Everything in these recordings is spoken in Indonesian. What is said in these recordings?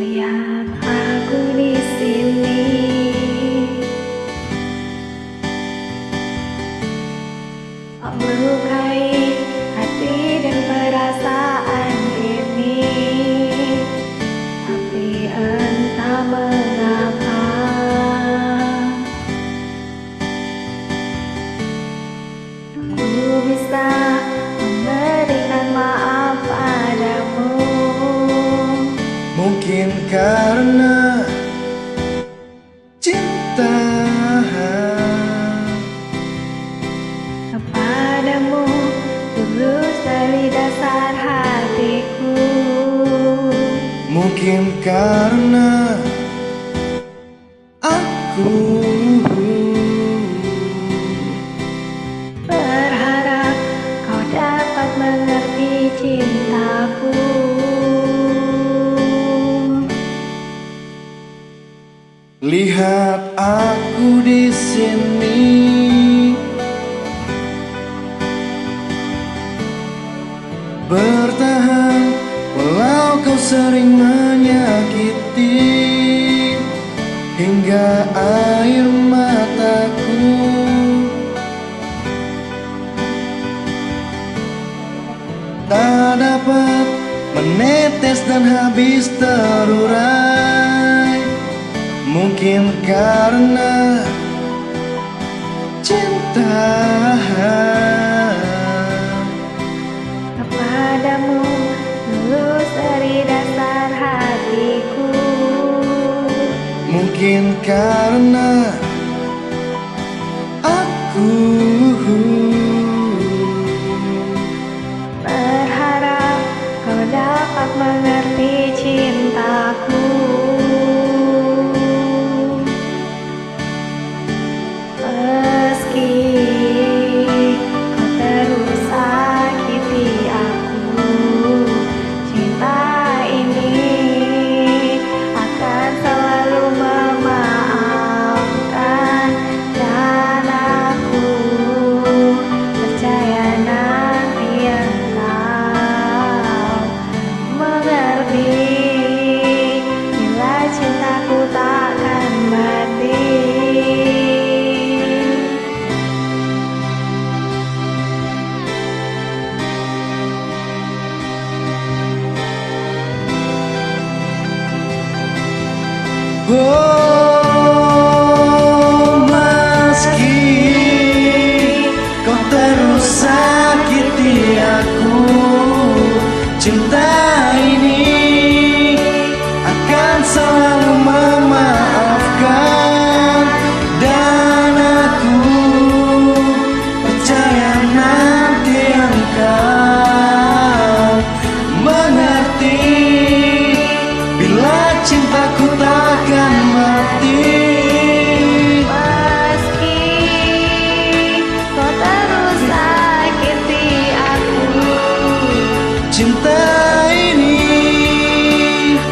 Lihat aku di sini, melukai hati dan perasaan ini, tapi entah mengapa aku bisa memberikan maaf padamu. Mungkin karena cinta Kepadamu tulus dari dasar hatiku. mungkin karena aku Berharap kau dapat mengerti cintaku. Lihat aku di sini, bertahan walau kau sering menyakiti, hingga air mataku tak dapat menetes dan habis terurai. Mungkin karena cinta Kepadamu tulus dari dasar hatiku. mungkin karena aku Berharap kau dapat mengerti cintaku. Meski kau terus sakiti aku, cinta ini akan selalu memaafkan. Dan aku percaya nanti engkau mengerti, bila cintaku takkan mati. Oh, meski kau terus sakiti aku, cinta ini akan selalu memaafkan. Dan aku percaya nanti engkau mengerti, bila cintaku takkan mati. Meski kau terus sakiti aku, Cinta ini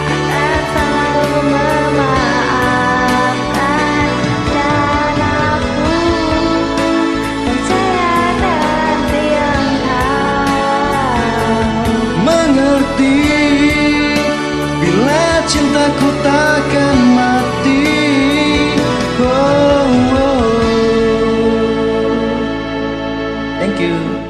akan selalu memaafkan. Dan aku percaya nanti engkau mengerti, bila cintaku takkan mati. Oh, oh. Thank you.